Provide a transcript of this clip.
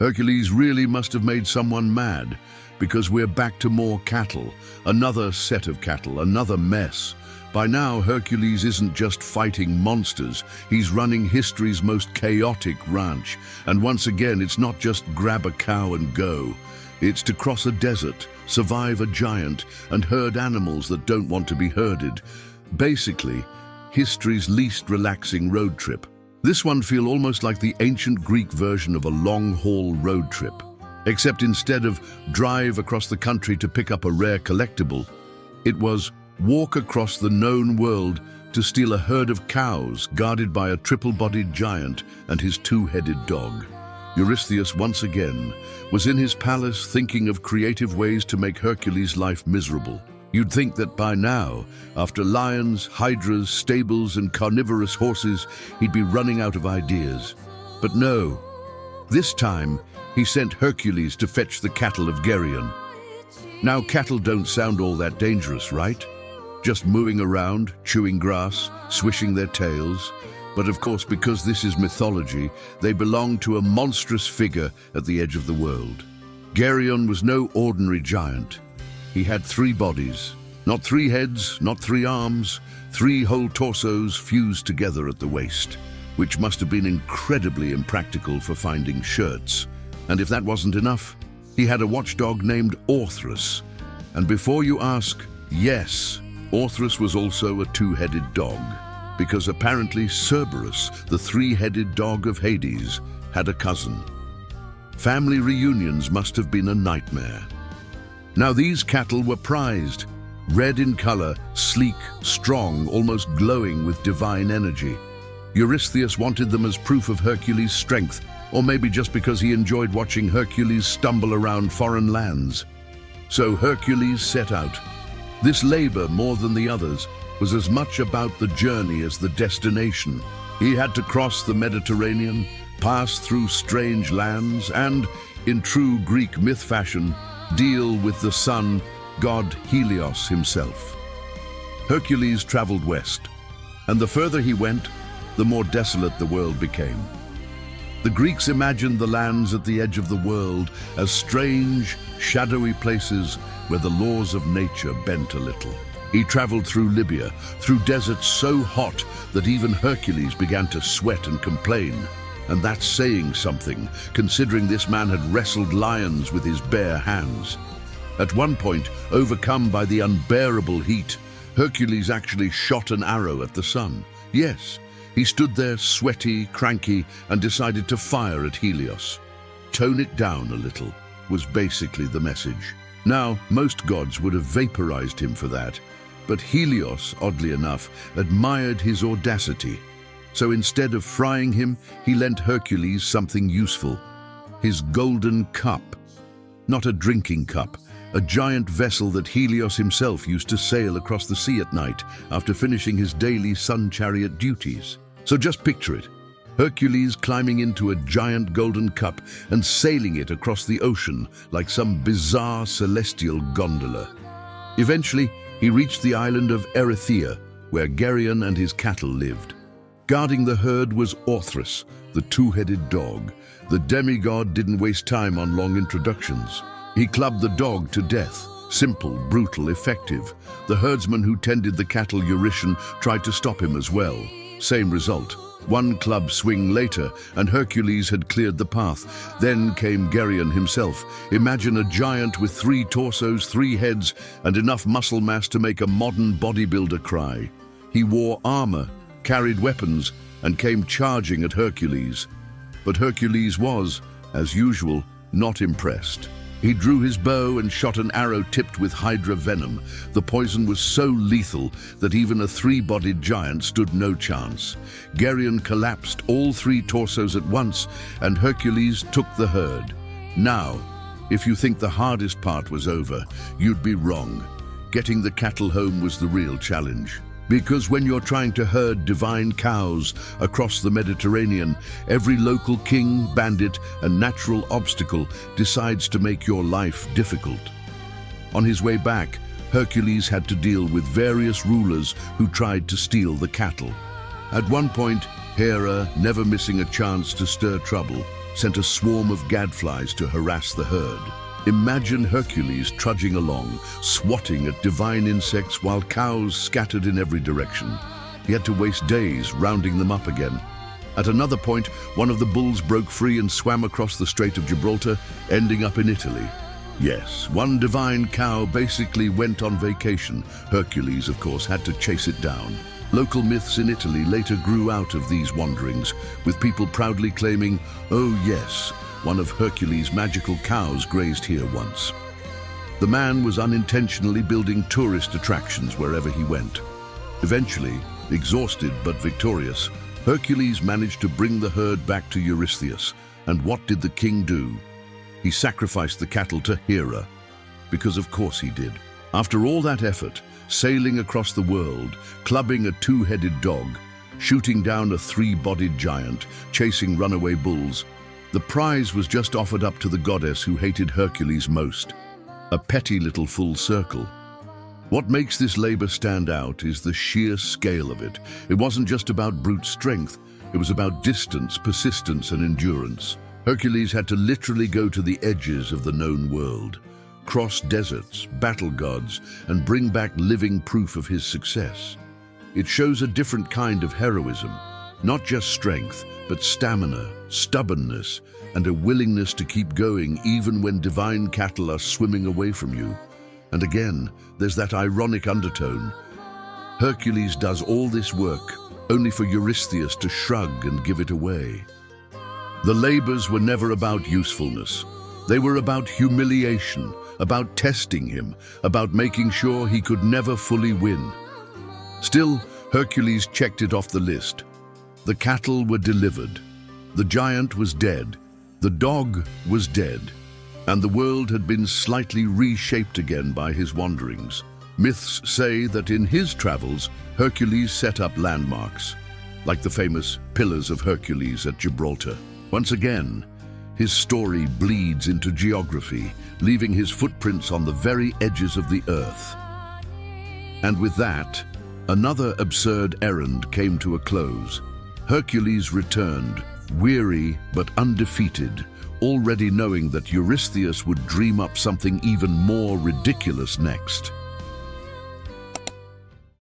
Hercules really must have made someone mad, because we're back to more cattle, another set of cattle, another mess. By now, Hercules isn't just fighting monsters, he's running history's most chaotic ranch. And once again, it's not just grab a cow and go. It's to cross a desert, survive a giant, and herd animals that don't want to be herded. Basically, history's least relaxing road trip. This one feels almost like the ancient Greek version of a long-haul road trip. Except instead of drive across the country to pick up a rare collectible, it was walk across the known world to steal a herd of cows guarded by a triple-bodied giant and his two-headed dog. Eurystheus once again was in his palace thinking of creative ways to make Hercules' life miserable. You'd think that by now, after lions, hydras, stables, and carnivorous horses, he'd be running out of ideas. But no. This time, he sent Hercules to fetch the cattle of Geryon. Now, cattle don't sound all that dangerous, right? Just mooing around, chewing grass, swishing their tails. But of course, because this is mythology, they belong to a monstrous figure at the edge of the world. Geryon was no ordinary giant. He had 3 bodies, not 3 heads, not 3 arms, 3 whole torsos fused together at the waist, which must have been incredibly impractical for finding shirts. And if that wasn't enough, he had a watchdog named Orthrus. And before you ask, yes, Orthrus was also a 2-headed dog, because apparently Cerberus, the 3-headed dog of Hades, had a cousin. Family reunions must have been a nightmare. Now these cattle were prized, red in color, sleek, strong, almost glowing with divine energy. Eurystheus wanted them as proof of Hercules' strength, or maybe just because he enjoyed watching Hercules stumble around foreign lands. So Hercules set out. This labor, more than the others, was as much about the journey as the destination. He had to cross the Mediterranean, pass through strange lands, and, in true Greek myth fashion, deal with the sun, god Helios himself. Hercules traveled west, and the further he went, the more desolate the world became. The Greeks imagined the lands at the edge of the world as strange, shadowy places where the laws of nature bent a little. He traveled through Libya, through deserts so hot that even Hercules began to sweat and complain. And that's saying something, considering this man had wrestled lions with his bare hands. At one point, overcome by the unbearable heat, Hercules actually shot an arrow at the sun. Yes, he stood there sweaty, cranky, and decided to fire at Helios. Tone it down a little, was basically the message. Now, most gods would have vaporized him for that, but Helios, oddly enough, admired his audacity. So instead of frying him, he lent Hercules something useful. His golden cup. Not a drinking cup, a giant vessel that Helios himself used to sail across the sea at night after finishing his daily sun chariot duties. So just picture it. Hercules climbing into a giant golden cup and sailing it across the ocean like some bizarre celestial gondola. Eventually, he reached the island of Erythea, where Geryon and his cattle lived. Guarding the herd was Orthrus, the 2-headed dog. The demigod didn't waste time on long introductions. He clubbed the dog to death. Simple, brutal, effective. The herdsman who tended the cattle, Eurytion, tried to stop him as well. Same result. One club swing later, and Hercules had cleared the path. Then came Geryon himself. Imagine a giant with 3 torsos, 3 heads, and enough muscle mass to make a modern bodybuilder cry. He wore armor, carried weapons, and came charging at Hercules. But Hercules was, as usual, not impressed. He drew his bow and shot an arrow tipped with Hydra venom. The poison was so lethal that even a 3-bodied giant stood no chance. Geryon collapsed all 3 torsos at once, and Hercules took the herd. Now, if you think the hardest part was over, you'd be wrong. Getting the cattle home was the real challenge. Because when you're trying to herd divine cows across the Mediterranean, every local king, bandit, and natural obstacle decides to make your life difficult. On his way back, Hercules had to deal with various rulers who tried to steal the cattle. At one point, Hera, never missing a chance to stir trouble, sent a swarm of gadflies to harass the herd. Imagine Hercules trudging along, swatting at divine insects while cows scattered in every direction. He had to waste days rounding them up again. At another point, one of the bulls broke free and swam across the Strait of Gibraltar, ending up in Italy. Yes, one divine cow basically went on vacation. Hercules, of course, had to chase it down. Local myths in Italy later grew out of these wanderings, with people proudly claiming, "Oh yes, one of Hercules' magical cows grazed here once." The man was unintentionally building tourist attractions wherever he went. Eventually, exhausted but victorious, Hercules managed to bring the herd back to Eurystheus. And what did the king do? He sacrificed the cattle to Hera, because of course he did. After all that effort, sailing across the world, clubbing a two-headed dog, shooting down a three-bodied giant, chasing runaway bulls, the prize was just offered up to the goddess who hated Hercules most. A petty little full circle. What makes this labor stand out is the sheer scale of it. It wasn't just about brute strength, it was about distance, persistence, and endurance. Hercules had to literally go to the edges of the known world, cross deserts, battle gods, and bring back living proof of his success. It shows a different kind of heroism, not just strength, but stamina, stubbornness, and a willingness to keep going even when divine cattle are swimming away from you. And again, there's that ironic undertone. Hercules does all this work, only for Eurystheus to shrug and give it away. The labors were never about usefulness. They were about humiliation, about testing him, about making sure he could never fully win. Still, Hercules checked it off the list. The cattle were delivered. The giant was dead. The dog was dead. And the world had been slightly reshaped again by his wanderings. Myths say that in his travels, Hercules set up landmarks, like the famous Pillars of Hercules at Gibraltar. Once again, his story bleeds into geography, leaving his footprints on the very edges of the earth. And with that, another absurd errand came to a close. Hercules returned, weary but undefeated, already knowing that Eurystheus would dream up something even more ridiculous next.